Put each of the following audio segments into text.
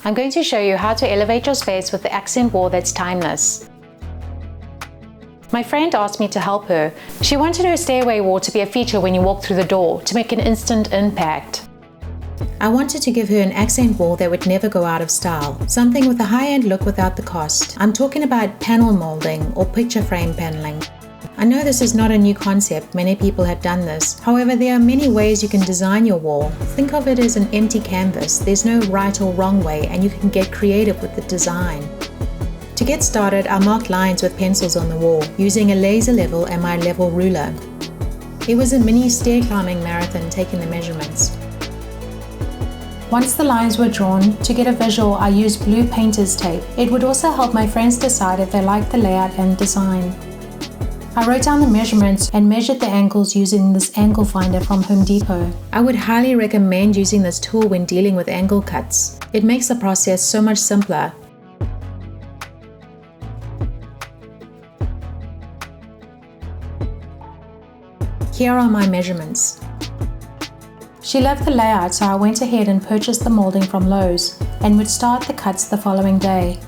I'm going to show you how to elevate your space with the accent wall that's timeless. My friend asked me to help her. She wanted her stairway wall to be a feature when you walk through the door to make an instant impact. I wanted to give her an accent wall that would never go out of style, something with a high-end look without the cost. I'm talking about panel molding or picture frame paneling. I know this is not a new concept, many people have done this. However, there are many ways you can design your wall. Think of it as an empty canvas. There's no right or wrong way, and you can get creative with the design. To get started, I marked lines with pencils on the wall, using a laser level and my level ruler. It was a mini stair climbing marathon taking the measurements. Once the lines were drawn, to get a visual, I used blue painter's tape. It would also help my friends decide if they liked the layout and design. I wrote down the measurements and measured the angles using this angle finder from Home Depot. I would highly recommend using this tool when dealing with angle cuts. It makes the process so much simpler. Here are my measurements. She loved the layout, so I went ahead and purchased the molding from Lowe's and would start the cuts the following day.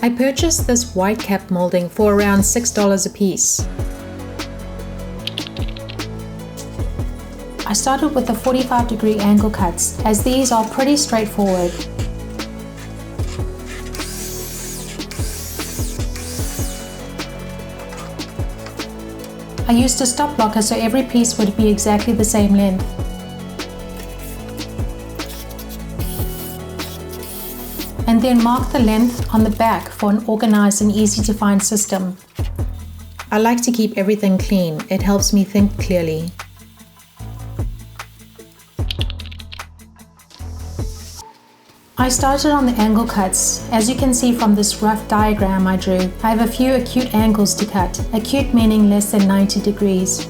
I purchased this white cap molding for around $6 a piece. I started with the 45-degree angle cuts, as these are pretty straightforward. I used a stop blocker so every piece would be exactly the same length. And then mark the length on the back for an organized and easy to find system. I like to keep everything clean. It helps me think clearly. I started on the angle cuts. As you can see from this rough diagram I drew, I have a few acute angles to cut, acute meaning less than 90 degrees.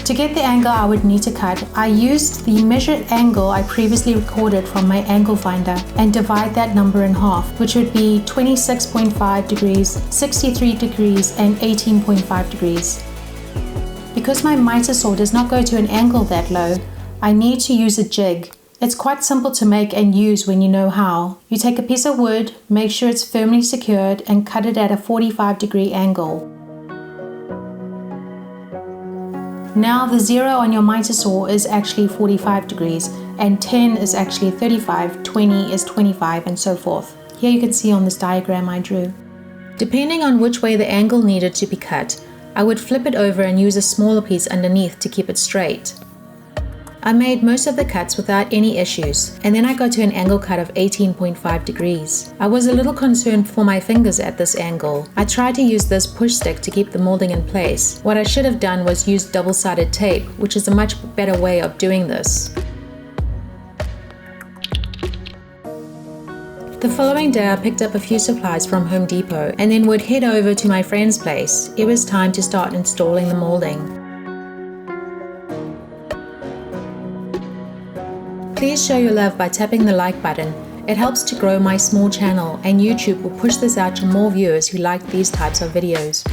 To get the angle I would need to cut, I used the measured angle I previously recorded from my angle finder and divide that number in half, which would be 26.5 degrees, 63 degrees, and 18.5 degrees. Because my miter saw does not go to an angle that low, I need to use a jig. It's quite simple to make and use when you know how. You take a piece of wood, make sure it's firmly secured, and cut it at a 45-degree angle. Now the 0 on your miter saw is actually 45 degrees, and 10 is actually 35, 20 is 25, and so forth. Here you can see on this diagram I drew. Depending on which way the angle needed to be cut, I would flip it over and use a smaller piece underneath to keep it straight. I made most of the cuts without any issues, and then I got to an angle cut of 18.5 degrees. I was a little concerned for my fingers at this angle. I tried to use this push stick to keep the molding in place. What I should have done was use double-sided tape, which is a much better way of doing this. The following day I picked up a few supplies from Home Depot and then would head over to my friend's place. It was time to start installing the molding. Please show your love by tapping the like button. It helps to grow my small channel, and YouTube will push this out to more viewers who like these types of videos.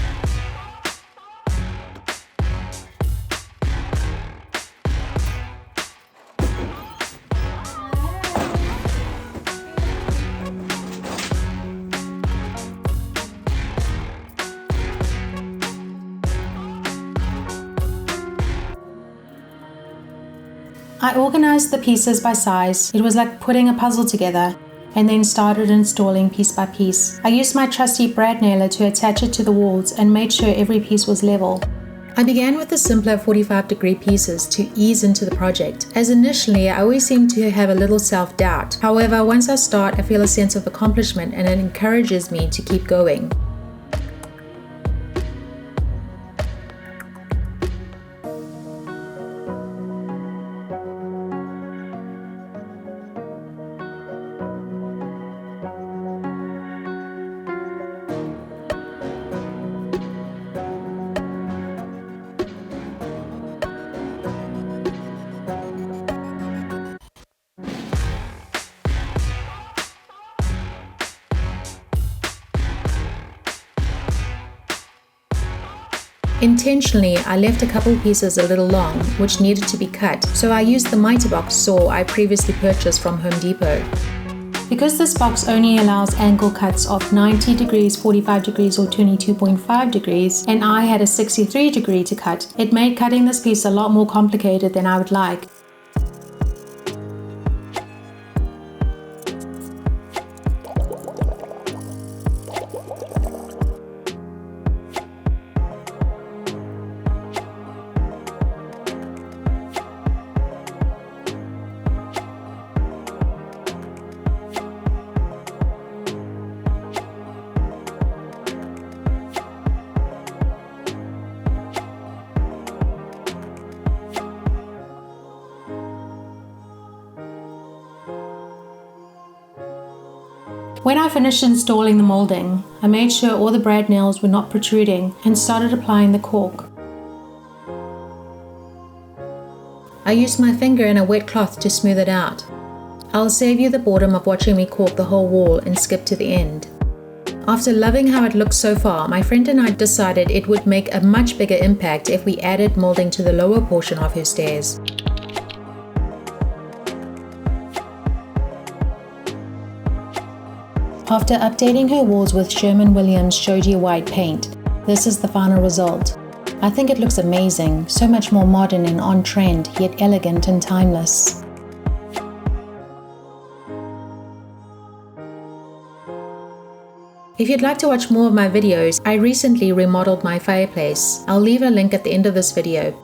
I organized the pieces by size. It was like putting a puzzle together, and then started installing piece by piece. I used my trusty brad nailer to attach it to the walls and made sure every piece was level. I began with the simpler 45-degree pieces to ease into the project, as initially I always seem to have a little self-doubt. However, once I start, I feel a sense of accomplishment and it encourages me to keep going. Intentionally, I left a couple pieces a little long, which needed to be cut, so I used the miter box saw I previously purchased from Home Depot. Because this box only allows angle cuts of 90 degrees, 45 degrees or 22.5 degrees, and I had a 63 degree to cut, it made cutting this piece a lot more complicated than I would like. When I finished installing the molding, I made sure all the brad nails were not protruding and started applying the caulk. I used my finger and a wet cloth to smooth it out. I'll save you the boredom of watching me caulk the whole wall and skip to the end. After loving how it looks so far, my friend and I decided it would make a much bigger impact if we added molding to the lower portion of her stairs. After updating her walls with Sherwin-Williams Shoji white paint, this is the final result. I think it looks amazing, so much more modern and on-trend, yet elegant and timeless. If you'd like to watch more of my videos, I recently remodeled my fireplace. I'll leave a link at the end of this video.